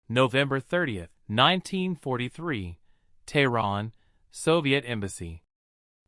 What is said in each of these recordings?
November 30, 1943, Tehran, Soviet Embassy.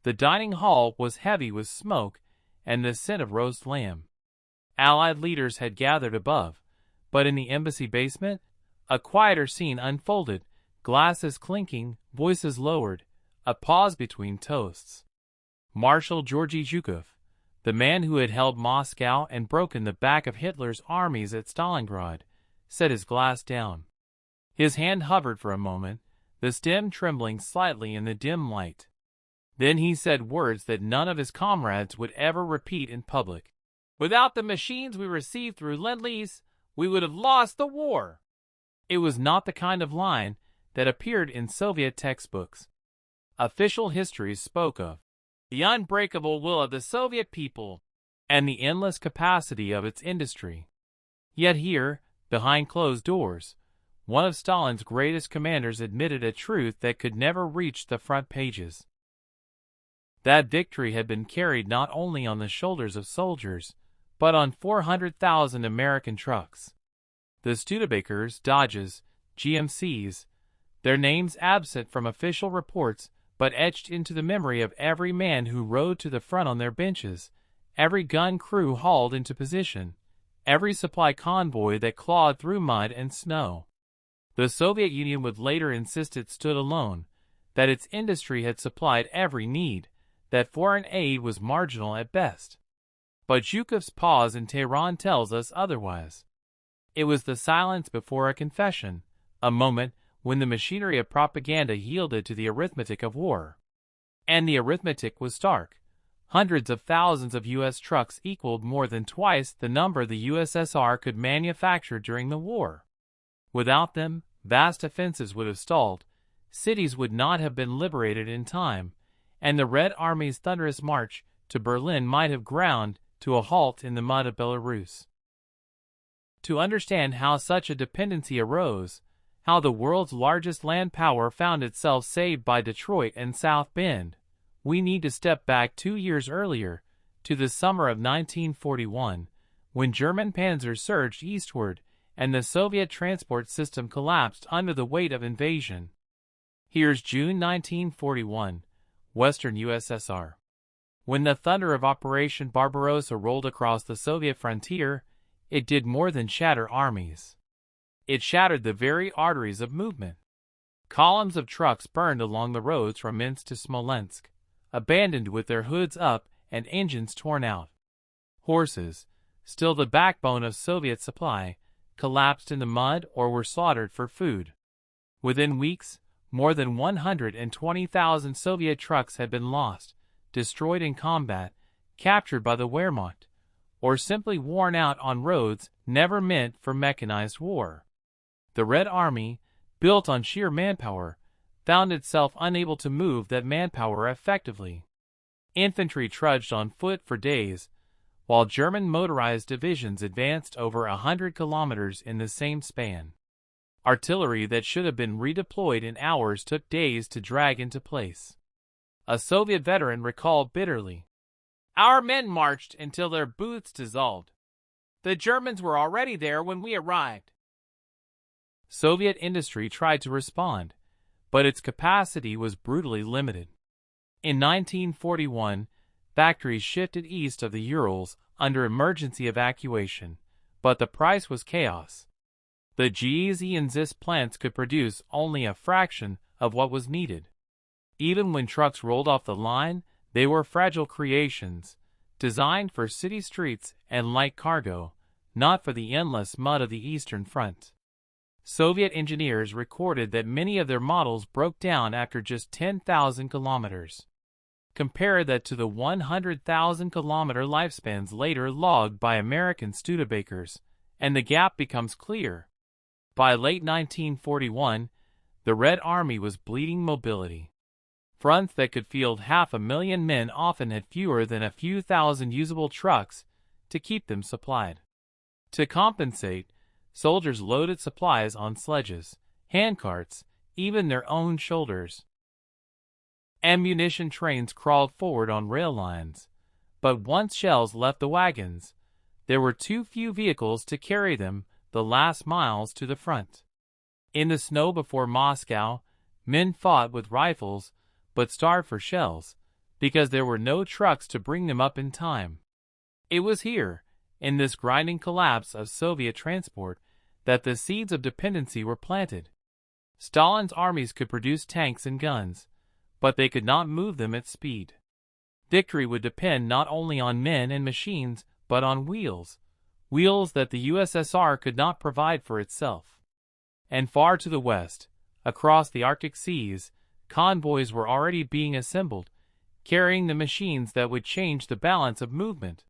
The dining hall was heavy with smoke and the scent of roast lamb. Allied leaders had gathered above, but in the embassy basement, a quieter scene unfolded, glasses clinking, voices lowered, a pause between toasts. Marshal Zhukov, the man who had held Moscow and broken the back of Hitler's armies at Stalingrad, set his glass down. His hand hovered for a moment, the stem trembling slightly in the dim light. Then he said words that none of his comrades would ever repeat in public. "Without the machines we received through Lend-Lease, we would have lost the war." It was not the kind of line that appeared in Soviet textbooks. Official histories spoke of the unbreakable will of the Soviet people and the endless capacity of its industry. Yet here, behind closed doors, one of Stalin's greatest commanders admitted a truth that could never reach the front pages. That victory had been carried not only on the shoulders of soldiers, but on 400,000 American trucks. The Studebakers, Dodges, GMCs, their names absent from official reports but etched into the memory of every man who rode to the front on their benches, every gun crew hauled into position, every supply convoy that clawed through mud and snow. The Soviet Union would later insist it stood alone, that its industry had supplied every need, that foreign aid was marginal at best. But Zhukov's pause in Tehran tells us otherwise. It was the silence before a confession, a moment when the machinery of propaganda yielded to the arithmetic of war. And the arithmetic was stark. Hundreds of thousands of U.S. trucks equaled more than twice the number the USSR could manufacture during the war. Without them, vast offensives would have stalled, cities would not have been liberated in time, and the Red Army's thunderous march to Berlin might have ground to a halt in the mud of Belarus. To understand how such a dependency arose, how the world's largest land power found itself saved by Detroit and South Bend, we need to step back 2 years earlier, to the summer of 1941, when German panzers surged eastward and the Soviet transport system collapsed under the weight of invasion. Here's June 1941, Western USSR. When the thunder of Operation Barbarossa rolled across the Soviet frontier, it did more than shatter armies. It shattered the very arteries of movement. Columns of trucks burned along the roads from Minsk to Smolensk, abandoned with their hoods up and engines torn out. Horses, still the backbone of Soviet supply, collapsed in the mud or were slaughtered for food. Within weeks, more than 120,000 Soviet trucks had been lost, destroyed in combat, captured by the Wehrmacht, or simply worn out on roads never meant for mechanized war. The Red Army, built on sheer manpower, found itself unable to move that manpower effectively. Infantry trudged on foot for days, while German motorized divisions advanced over 100 kilometers in the same span. Artillery that should have been redeployed in hours took days to drag into place. A Soviet veteran recalled bitterly, "Our men marched until their boots dissolved. The Germans were already there when we arrived." Soviet industry tried to respond, but its capacity was brutally limited. In 1941, factories shifted east of the Urals under emergency evacuation, but the price was chaos. The GEZ and ZIS plants could produce only a fraction of what was needed. Even when trucks rolled off the line, they were fragile creations, designed for city streets and light cargo, not for the endless mud of the Eastern Front. Soviet engineers recorded that many of their models broke down after just 10,000 kilometers. Compare that to the 100,000-kilometer lifespans later logged by American Studebakers, and the gap becomes clear. By late 1941, the Red Army was bleeding mobility. Fronts that could field 500,000 men often had fewer than a few thousand usable trucks to keep them supplied. To compensate, soldiers loaded supplies on sledges, handcarts, even their own shoulders. Ammunition trains crawled forward on rail lines, but once shells left the wagons, there were too few vehicles to carry them the last miles to the front. In the snow before Moscow, men fought with rifles, but starved for shells, because there were no trucks to bring them up in time. It was here, in this grinding collapse of Soviet transport, that the seeds of dependency were planted. Stalin's armies could produce tanks and guns, but they could not move them at speed. Victory would depend not only on men and machines, but on wheels that the USSR could not provide for itself. And far to the west, across the Arctic seas, convoys were already being assembled, carrying the machines that would change the balance of movement.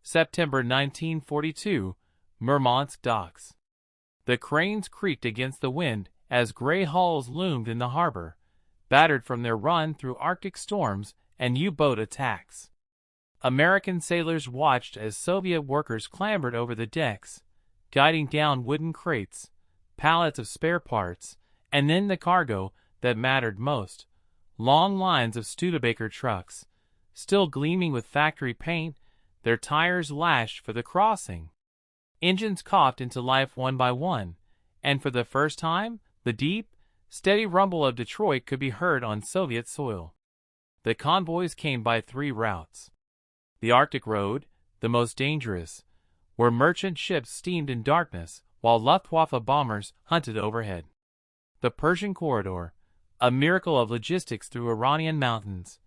September 1942, Murmansk docks. The cranes creaked against the wind as gray hulls loomed in the harbor, battered from their run through Arctic storms and U-boat attacks. American sailors watched as Soviet workers clambered over the decks, guiding down wooden crates, pallets of spare parts, and then the cargo that mattered most, long lines of Studebaker trucks, still gleaming with factory paint, their tires lashed for the crossing. Engines coughed into life one by one, and for the first time, the deep, steady rumble of Detroit could be heard on Soviet soil. The convoys came by 3 routes. The Arctic Road, the most dangerous, where merchant ships steamed in darkness while Luftwaffe bombers hunted overhead. The Persian Corridor, a miracle of logistics through Iranian mountains,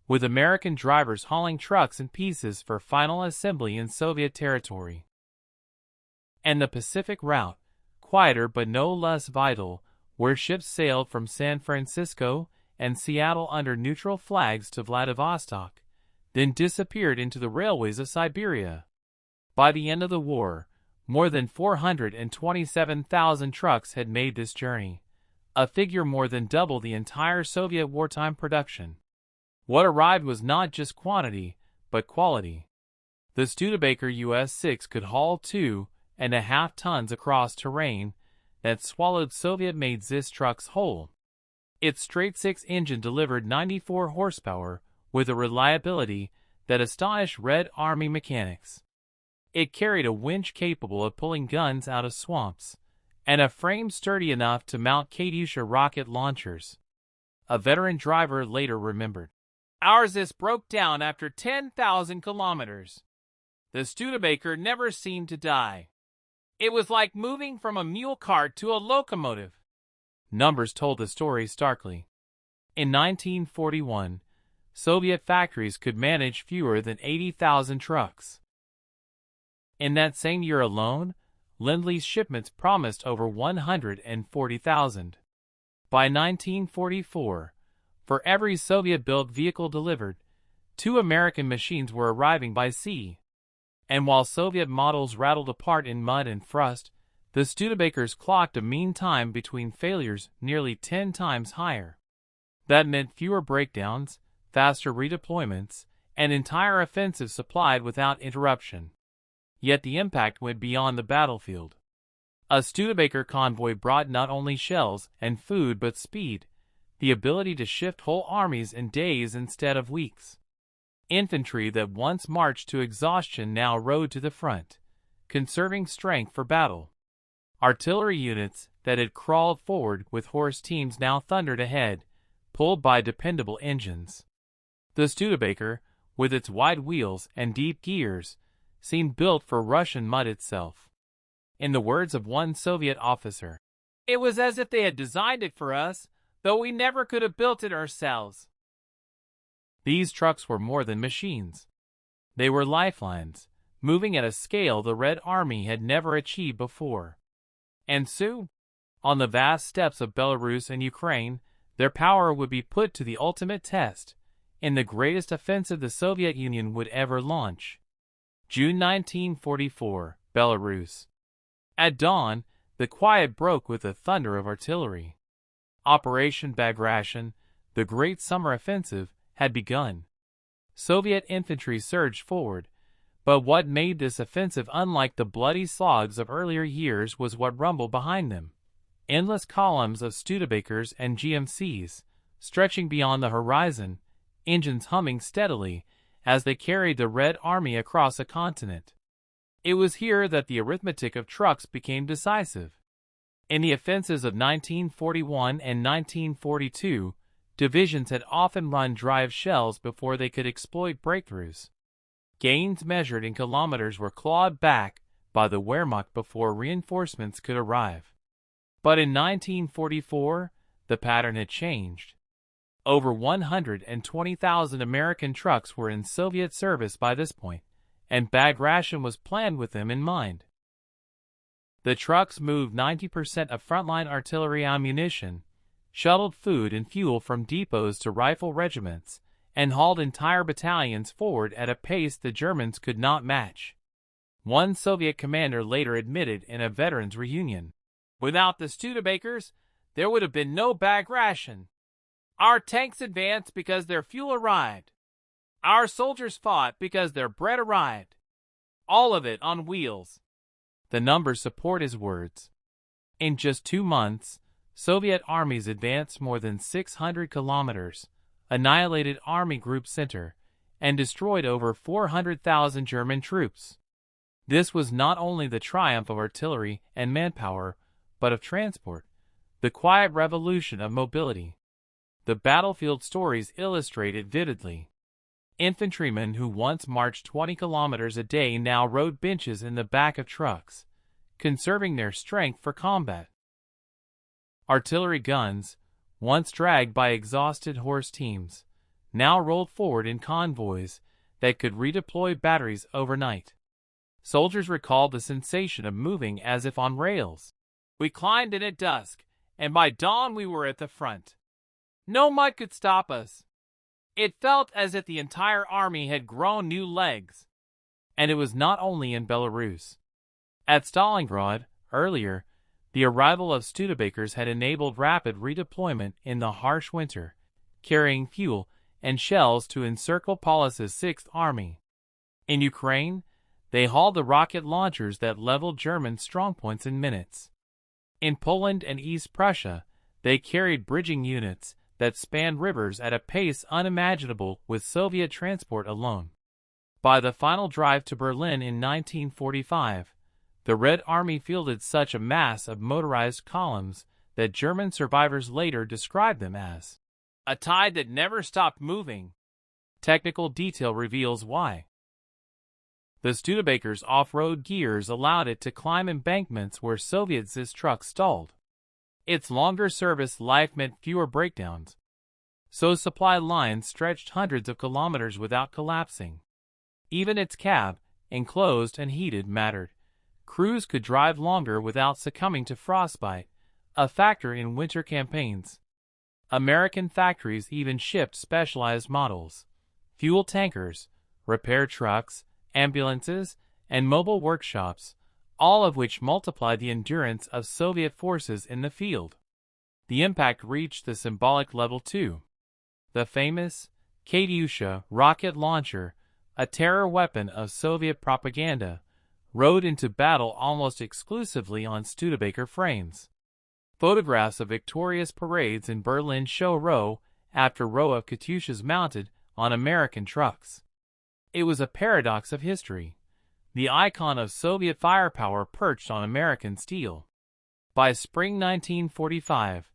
with American drivers hauling trucks in pieces for final assembly in Soviet territory. And the Pacific Route, quieter but no less vital, where ships sailed from San Francisco and Seattle under neutral flags to Vladivostok, then disappeared into the railways of Siberia. By the end of the war, more than 427,000 trucks had made this journey, a figure more than double the entire Soviet wartime production. What arrived was not just quantity, but quality. The Studebaker US-6 could haul 2.5 tons across terrain that swallowed Soviet-made ZIS trucks whole. Its straight-six engine delivered 94 horsepower with a reliability that astonished Red Army mechanics. It carried a winch capable of pulling guns out of swamps, and a frame sturdy enough to mount Katyusha rocket launchers. A veteran driver later remembered, "Our ZIS broke down after 10,000 kilometers. The Studebaker never seemed to die. It was like moving from a mule cart to a locomotive." Numbers told the story starkly. In 1941, Soviet factories could manage fewer than 80,000 trucks. In that same year alone, Lend-Lease shipments promised over 140,000. By 1944, for every Soviet-built vehicle delivered, 2 American machines were arriving by sea. And while Soviet models rattled apart in mud and frost, the Studebakers clocked a mean time between failures nearly 10 times higher. That meant fewer breakdowns, faster redeployments, and entire offensives supplied without interruption. Yet the impact went beyond the battlefield. A Studebaker convoy brought not only shells and food but speed, the ability to shift whole armies in days instead of weeks. Infantry that once marched to exhaustion now rode to the front, conserving strength for battle. Artillery units that had crawled forward with horse teams now thundered ahead, pulled by dependable engines. The Studebaker, with its wide wheels and deep gears, seemed built for Russian mud itself. In the words of one Soviet officer, "It was as if they had designed it for us, though we never could have built it ourselves." These trucks were more than machines. They were lifelines, moving at a scale the Red Army had never achieved before. And soon, on the vast steppes of Belarus and Ukraine, their power would be put to the ultimate test, in the greatest offensive the Soviet Union would ever launch. June 1944, Belarus. At dawn, the quiet broke with the thunder of artillery. Operation Barbarossa, the great summer offensive, had begun. Soviet infantry surged forward, but what made this offensive unlike the bloody slogs of earlier years was what rumbled behind them. Endless columns of Studebakers and GMCs, stretching beyond the horizon, engines humming steadily as they carried the Red Army across a continent. It was here that the arithmetic of trucks became decisive. In the offensives of 1941 and 1942, divisions had often run dry of shells before they could exploit breakthroughs. Gains measured in kilometers were clawed back by the Wehrmacht before reinforcements could arrive. But in 1944, the pattern had changed. Over 120,000 American trucks were in Soviet service by this point, and bag ration was planned with them in mind. The trucks moved 90% of frontline artillery ammunition, shuttled food and fuel from depots to rifle regiments, and hauled entire battalions forward at a pace the Germans could not match. One Soviet commander later admitted in a veterans reunion, "Without the Studebakers, there would have been no bag ration. Our tanks advanced because their fuel arrived. Our soldiers fought because their bread arrived. All of it on wheels." The numbers support his words. In just 2 months, Soviet armies advanced more than 600 kilometers, annihilated Army Group Center, and destroyed over 400,000 German troops. This was not only the triumph of artillery and manpower, but of transport, the quiet revolution of mobility. The battlefield stories illustrate it vividly. Infantrymen who once marched 20 kilometers a day now rode benches in the back of trucks, conserving their strength for combat. Artillery guns, once dragged by exhausted horse teams, now rolled forward in convoys that could redeploy batteries overnight. Soldiers recalled the sensation of moving as if on rails. "We climbed in at dusk, and by dawn we were at the front. No mud could stop us. It felt as if the entire army had grown new legs." And it was not only in Belarus. At Stalingrad, earlier, the arrival of Studebakers had enabled rapid redeployment in the harsh winter, carrying fuel and shells to encircle Paulus's 6th Army. In Ukraine, they hauled the rocket launchers that leveled German strongpoints in minutes. In Poland and East Prussia, they carried bridging units that spanned rivers at a pace unimaginable with Soviet transport alone. By the final drive to Berlin in 1945, the Red Army fielded such a mass of motorized columns that German survivors later described them as a tide that never stopped moving. Technical detail reveals why. The Studebaker's off-road gears allowed it to climb embankments where Soviet ZIS trucks stalled. Its longer service life meant fewer breakdowns, so supply lines stretched hundreds of kilometers without collapsing. Even its cab, enclosed and heated, mattered. Crews could drive longer without succumbing to frostbite, a factor in winter campaigns. American factories even shipped specialized models, fuel tankers, repair trucks, ambulances, and mobile workshops, all of which multiplied the endurance of Soviet forces in the field. The impact reached the symbolic level too. The famous Katyusha rocket launcher, a terror weapon of Soviet propaganda, rode into battle almost exclusively on Studebaker frames. Photographs of victorious parades in Berlin show row after row of Katyushas mounted on American trucks. It was a paradox of history. The icon of Soviet firepower perched on American steel. By spring 1945,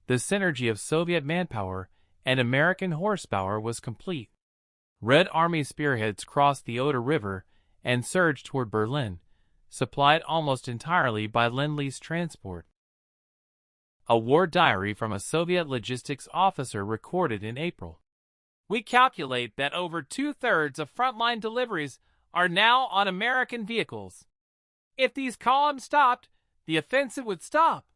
the synergy of Soviet manpower and American horsepower was complete. Red Army spearheads crossed the Oder River and surged toward Berlin, supplied almost entirely by Lend-Lease transport. A war diary from a Soviet logistics officer recorded in April. "We calculate that over 2/3 of frontline deliveries are now on American vehicles. If these columns stopped, the offensive would stop."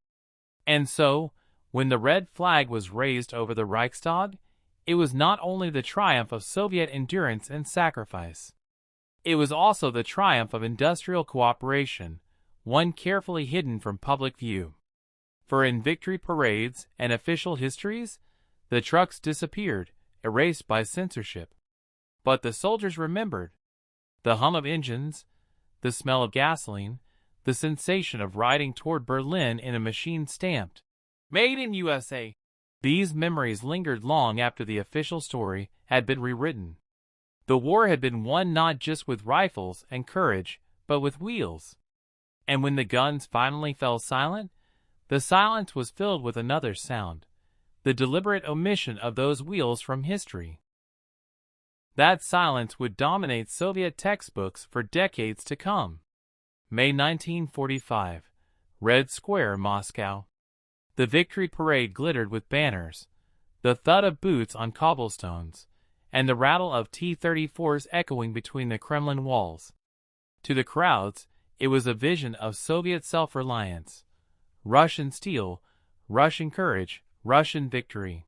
And so, when the red flag was raised over the Reichstag, it was not only the triumph of Soviet endurance and sacrifice. It was also the triumph of industrial cooperation, one carefully hidden from public view. For in victory parades and official histories, the trucks disappeared, erased by censorship. But the soldiers remembered. The hum of engines, the smell of gasoline, the sensation of riding toward Berlin in a machine stamped, "Made in USA." These memories lingered long after the official story had been rewritten. The war had been won not just with rifles and courage, but with wheels. And when the guns finally fell silent, The silence was filled with another sound, the deliberate omission of those wheels from history. That silence would dominate Soviet textbooks for decades to come. May 1945, Red Square, Moscow. The victory parade glittered with banners, the thud of boots on cobblestones, and the rattle of T-34s echoing between the Kremlin walls. To the crowds, it was a vision of Soviet self-reliance, Russian steel, Russian courage, Russian victory.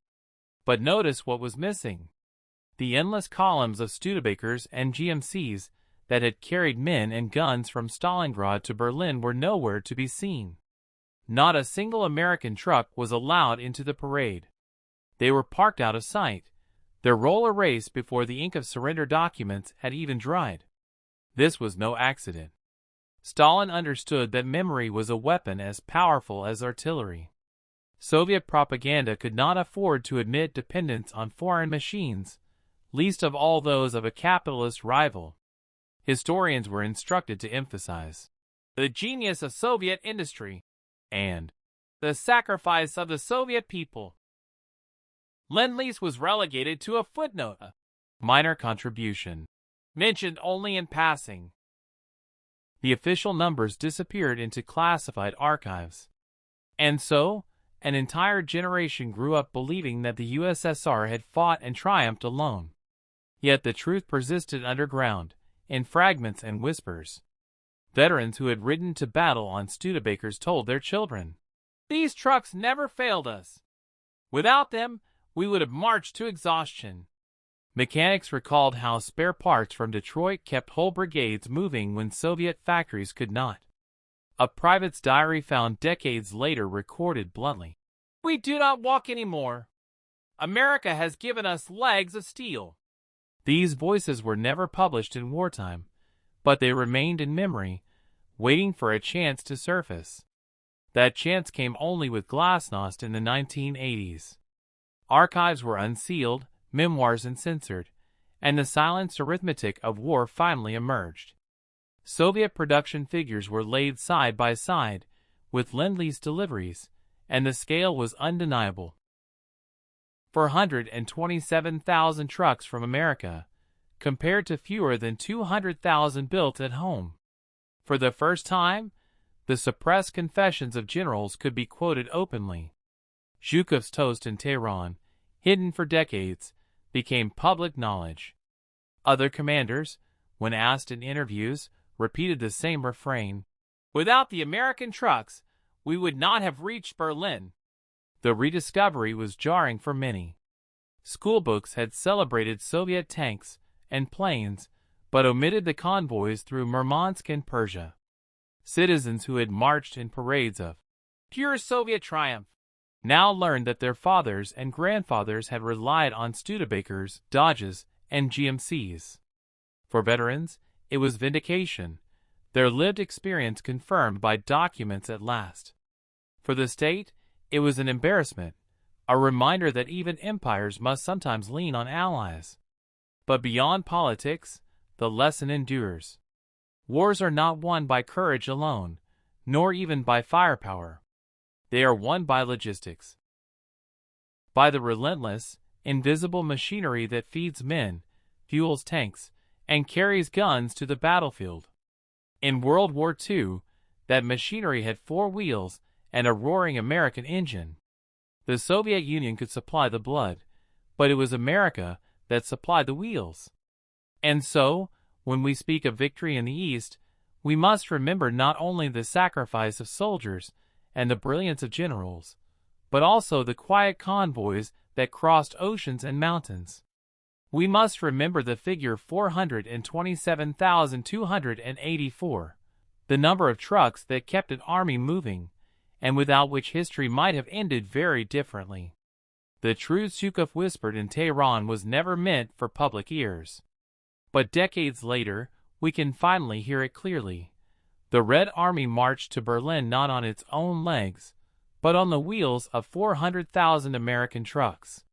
But notice what was missing. The endless columns of Studebakers and GMCs that had carried men and guns from Stalingrad to Berlin were nowhere to be seen. Not a single American truck was allowed into the parade. They were parked out of sight, their roll erased before the ink of surrender documents had even dried. This was no accident. Stalin understood that memory was a weapon as powerful as artillery. Soviet propaganda could not afford to admit dependence on foreign machines, least of all those of a capitalist rival. Historians were instructed to emphasize the genius of Soviet industry and the sacrifice of the Soviet people. Lend-Lease was relegated to a footnote, a minor contribution, mentioned only in passing. The official numbers disappeared into classified archives. And so, an entire generation grew up believing that the USSR had fought and triumphed alone. Yet the truth persisted underground, in fragments and whispers. Veterans who had ridden to battle on Studebakers told their children, "These trucks never failed us. Without them, we would have marched to exhaustion." Mechanics recalled how spare parts from Detroit kept whole brigades moving when Soviet factories could not. A private's diary found decades later recorded bluntly, "We do not walk anymore. America has given us legs of steel." These voices were never published in wartime, but they remained in memory, waiting for a chance to surface. That chance came only with Glasnost in the 1980s. Archives were unsealed, memoirs uncensored, and the silenced arithmetic of war finally emerged. Soviet production figures were laid side by side with Lend-Lease deliveries, and the scale was undeniable. 427,000 trucks from America, compared to fewer than 200,000 built at home. For the first time, the suppressed confessions of generals could be quoted openly. Zhukov's toast in Tehran, hidden for decades, became public knowledge. Other commanders, when asked in interviews, repeated the same refrain, "Without the American trucks, we would not have reached Berlin." The rediscovery was jarring for many. Schoolbooks had celebrated Soviet tanks and planes, but omitted the convoys through Murmansk and Persia. Citizens who had marched in parades of pure Soviet triumph now learned that their fathers and grandfathers had relied on Studebakers, Dodges, and GMCs. For veterans, it was vindication, their lived experience confirmed by documents at last. For the state, it was an embarrassment, a reminder that even empires must sometimes lean on allies. But beyond politics, the lesson endures. Wars are not won by courage alone, nor even by firepower. They are won by logistics. By the relentless, invisible machinery that feeds men, fuels tanks, and carries guns to the battlefield. In World War II, that machinery had 4 wheels and a roaring American engine. The Soviet Union could supply the blood, but it was America that supplied the wheels. And so, when we speak of victory in the East, we must remember not only the sacrifice of soldiers and the brilliance of generals, but also the quiet convoys that crossed oceans and mountains. We must remember the figure 427,284, the number of trucks that kept an army moving, and without which history might have ended very differently. The truth Zhukov whispered in Tehran was never meant for public ears. But decades later, we can finally hear it clearly. The Red Army marched to Berlin not on its own legs, but on the wheels of 400,000 American trucks.